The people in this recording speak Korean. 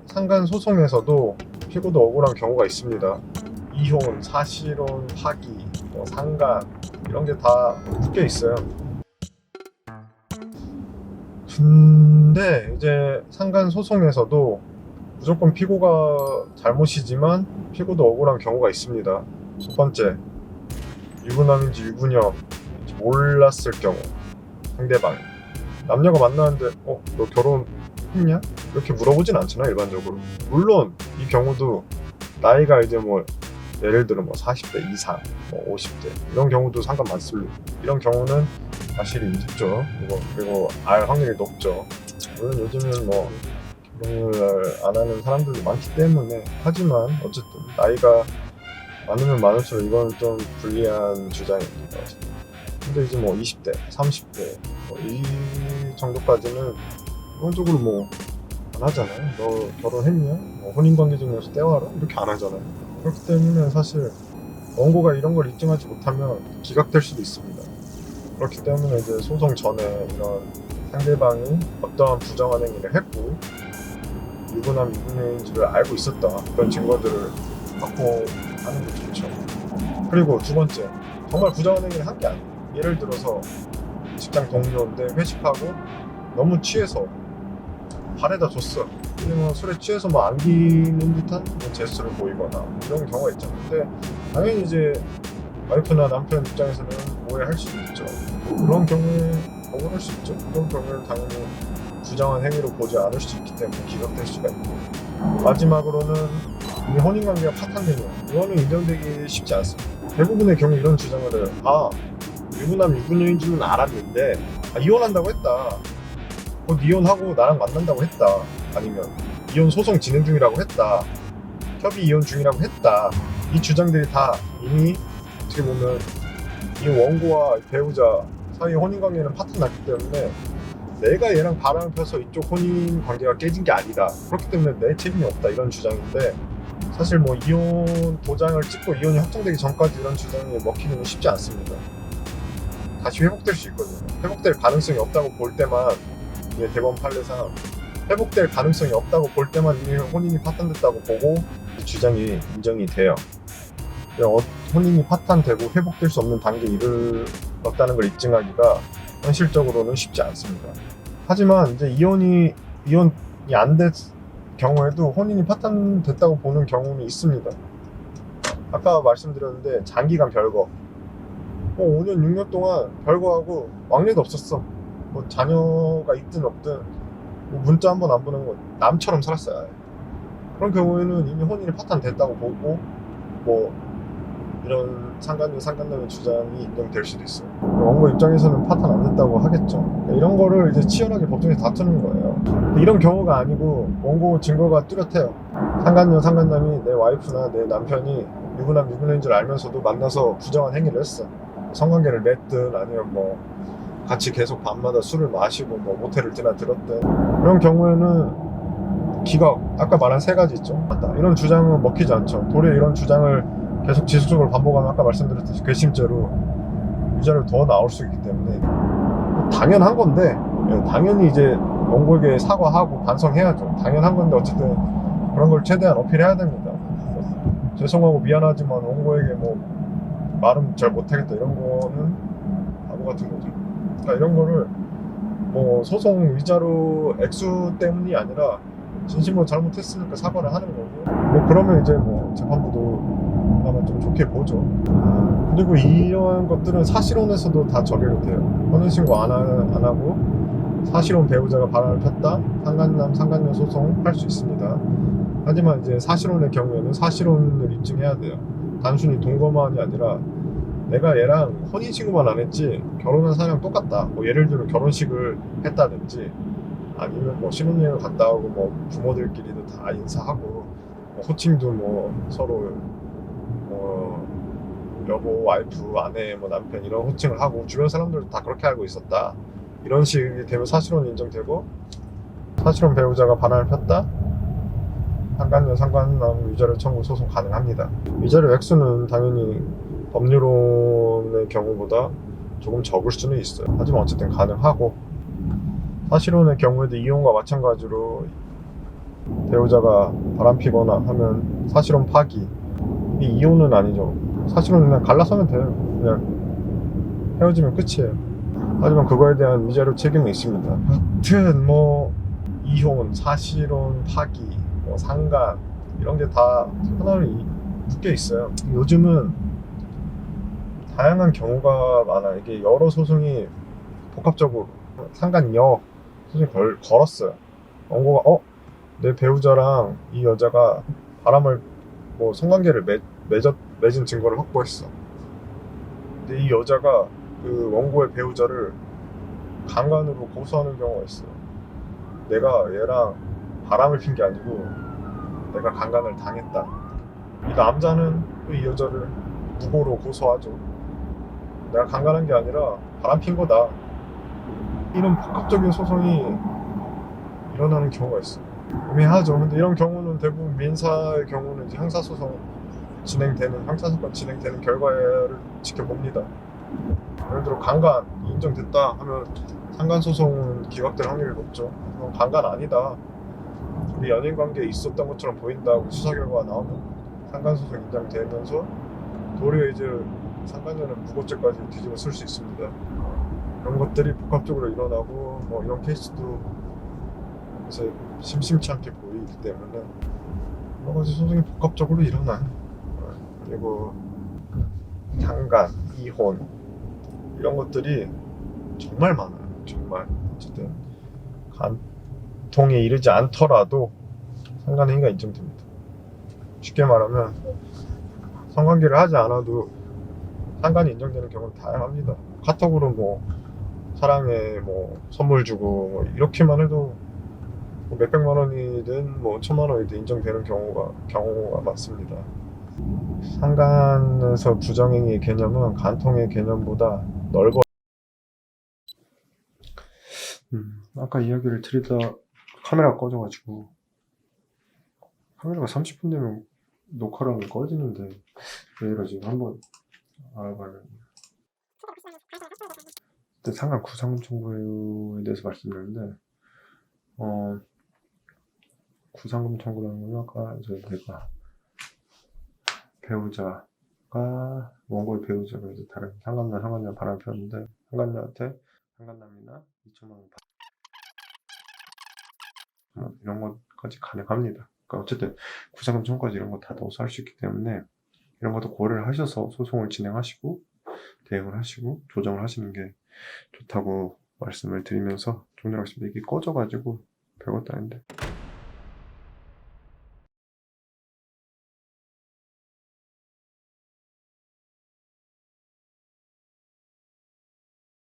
상간 소송에서도 피고도 억울한 경우가 있습니다. 이혼, 사실혼, 파기, 상간 이런 게 다 묶여 있어요. 근데 이제 상간 소송에서도 무조건 피고가 잘못이지만 피고도 억울한 경우가 있습니다. 첫 번째, 유부남인지 유부녀인지 몰랐을 경우. 상대방이 남녀가 만나는데 너 결혼했냐? 이렇게 물어보진 않잖아 일반적으로. 물론 이 경우도 나이가 이제 뭐 예를 들어 뭐 40대 이상, 뭐 50대 이런 경우도 상관 많습니다. 이런 경우는 사실이 있죠. 그리고 알 확률이 높죠. 물론 요즘은 뭐 결혼을 안 하는 사람들도 많기 때문에. 하지만 어쨌든 나이가 많으면 많을수록 이건 좀 불리한 주장입니다. 근데 이제 뭐 20대, 30대 이 정도까지는 기본적으로 뭐 안 하잖아요. 너 결혼했냐? 뭐 혼인관계증명서 떼와라? 이렇게 안 하잖아요. 그렇기 때문에 사실 원고가 이런 걸 입증하지 못하면 기각될 수도 있습니다. 그렇기 때문에 이제 소송 전에 이런 상대방이 어떠한 부정한 행위를 했고 유부남 유부녀인지를 알고 있었다, 그런 증거들을 확보하는 게 좋죠. 그리고 두 번째, 정말 부정한 행위를 한 게 아니에요. 예를 들어서 직장 동료인데 회식하고 너무 취해서 발에다 줬어. 뭐 술에 취해서 뭐 안기는 듯한 뭐 제스처를 보이거나 이런 경우가 있잖아요. 근데 당연히 이제 와이프나 남편 입장에서는 오해할 수도 있죠. 그런 경우에 억울할 수 있죠. 그런 경우에는 당연히 부정한 행위로 보지 않을 수 있기 때문에 기각될 수가 있고. 마지막으로는 이 혼인관계가 파탄되면 이거는 인정되기 쉽지 않습니다. 대부분의 경우 이런 주장을 해요. 유부남 유부녀인 줄은 알았는데 이혼한다고 했다. 곧 이혼하고 나랑 만난다고 했다. 아니면 이혼 소송 진행 중이라고 했다. 협의 이혼 중이라고 했다. 이 주장들이 다 이미 어떻게 보면 이 원고와 배우자 사이 혼인관계는 파탄 났기 때문에 내가 얘랑 바람을 펴서 이쪽 혼인관계가 깨진 게 아니다, 그렇기 때문에 내 책임이 없다, 이런 주장인데, 사실 뭐 이혼 도장을 찍고 이혼이 확정되기 전까지 이런 주장이 먹히기는 쉽지 않습니다. 다시 회복될 수 있거든요. 회복될 가능성이 없다고 볼 때만, 이게 대법원 판례상 회복될 가능성이 없다고 볼 때만 이미 혼인이 파탄됐다고 보고 이 주장이 인정이 돼요. 혼인이 파탄되고 회복될 수 없는 단계에 이르렀다는 걸 입증하기가 현실적으로는 쉽지 않습니다. 하지만 이제 이혼이 안 된 경우에도 혼인이 파탄됐다고 보는 경우는 있습니다. 아까 말씀드렸는데 장기간 별거, 5년 6년 동안 별거하고 왕래도 없었어. 뭐 자녀가 있든 없든 뭐 문자 한 번 안 보는 거 남처럼 살았어요. 그런 경우에는 이미 혼인이 파탄됐다고 보고 뭐 이런 상간남의 주장이 인정될 수도 있어요. 원고 입장에서는 파탄 안 됐다고 하겠죠. 이런 거를 이제 치열하게 법정에서 다투는 거예요. 이런 경우가 아니고 원고 증거가 뚜렷해요. 상간남이 내 와이프나 내 남편이 유부남 유부녀인 줄 알면서도 만나서 부정한 행위를 했어. 성관계를 맺든 아니면 뭐 같이 계속 밤마다 술을 마시고 뭐 모텔을 드나들었든, 이런 경우에는 기각, 아까 말한 세 가지 있죠. 이런 주장은 먹히지 않죠. 도리어 이런 주장을 계속 지속적으로 반복하면 아까 말씀드렸듯이 괘씸죄로 유죄를 더 나올 수 있기 때문에 당연한 건데, 당연히 이제 원고에게 사과하고 반성해야죠. 당연한 건데 어쨌든 그런 걸 최대한 어필해야 됩니다. 죄송하고 미안하지만 원고에게 뭐 말은 잘 못하겠다, 이런 거는 바보 같은 거죠. 그러니까 이런 거를 뭐 소송 위자료 액수 때문이 아니라 진심으로 잘못했으니까 사과를 하는 거고, 뭐 그러면 이제 뭐 재판부도 아마 좀 좋게 보죠. 그리고 이런 것들은 사실혼에서도 다 적용이 돼요. 혼인신고 안 하고 사실혼 배우자가 바람을 폈다, 상간녀 소송 할 수 있습니다. 하지만 이제 사실혼의 경우에는 사실혼을 입증해야 돼요. 단순히 동거만이 아니라 내가 얘랑 혼인신고만 안 했지 결혼한 사람이랑 똑같다. 뭐 예를 들어 결혼식을 했다든지 아니면 뭐 신혼여행을 갔다 오고 뭐 부모들끼리도 다 인사하고 뭐 호칭도 뭐 서로 여보, 와이프, 아내, 뭐 남편 이런 호칭을 하고 주변 사람들도 다 그렇게 알고 있었다. 이런 식이 되면 사실혼 인정되고, 사실혼 배우자가 바람을 폈다, 상간남 위자료 청구 소송 가능합니다. 위자료 액수는 당연히 법률혼의 경우보다 조금 적을 수는 있어요. 하지만 어쨌든 가능하고, 사실혼의 경우에도 이혼과 마찬가지로 배우자가 바람피거나 하면 사실혼 파기. 이게 이혼은 아니죠. 사실은 그냥 갈라서면 돼요. 그냥 헤어지면 끝이에요. 하지만 그거에 대한 위자료 책임은 있습니다. 하여튼 뭐 이혼, 사실혼, 파기, 뭐 상간 이런 게 다 하나로 묶여 있어요. 요즘은 다양한 경우가 많아요. 이게 여러 소송이 복합적으로 상간녀 소송이 걸었어요. 원고가 내 배우자랑 이 여자가 바람을 뭐 성관계를 맺은 증거를 확보했어. 근데 이 여자가 그 원고의 배우자를 강간으로 고소하는 경우가 있어요. 내가 얘랑 바람을 핀 게 아니고 내가 강간을 당했다. 이 남자는 또 이 여자를 무고로 고소하죠. 내가 강간한 게 아니라 바람 핀 거다. 이런 복합적인 소송이 일어나는 경우가 있어요. 애매하죠. 근데 이런 경우는 대부분 민사의 경우는 이제 형사소송 형사사건 진행되는 결과를 지켜봅니다. 예를 들어 강간이 인정됐다 하면 상간소송은 기각될 확률이 높죠. 그럼 강간 아니다, 우리 연인 관계에 있었던 것처럼 보인다고 수사 결과가 나오면 상간소송 인정되면서 도리어 이제 상간녀는 무고죄까지 뒤집어 쓸 수 있습니다. 이런 것들이 복합적으로 일어나고 뭐 이런 케이스도 이제 심심치 않게 보이기 때문에 여러 가지 소송이 복합적으로 일어나요. 그리고 상간, 이혼 이런 것들이 정말 많아요. 정말 어쨌든 간통에 이르지 않더라도 상간행위가 인정됩니다. 쉽게 말하면 성관계를 하지 않아도 상간이 인정되는 경우는 다양합니다. 카톡으로 뭐 사랑해 뭐 선물 주고 뭐 이렇게만 해도 뭐 몇백만 원이든 뭐 천만 원이든 인정되는 경우가 많습니다. 상간에서 부정행위의 개념은 간통의 개념보다 넓어. 아까 이야기를 드리다 카메라가 꺼져가지고, 카메라가 30분 되면 녹화를 하면 꺼지는데 왜 이러지? 한번 알아봐야겠네요. 그때 상간 구상금 청구에 대해서 말씀드렸는데, 구상금 청구라는 건 아까 내가 배우자가 원고의 배우자가 이제 다른 상간녀 바람을 피웠는데 상간녀한테 상간남이나 2천만 원 이런 것까지 가능합니다. 그러니까 어쨌든 구상금 청구까지 이런 거 다 넣어서 할 수 있기 때문에 이런 것도 고려를 하셔서 소송을 진행하시고 대응을 하시고 조정을 하시는 게 좋다고 말씀을 드리면서 종료하겠습니다. 이게 꺼져가지고 별것도 아닌데.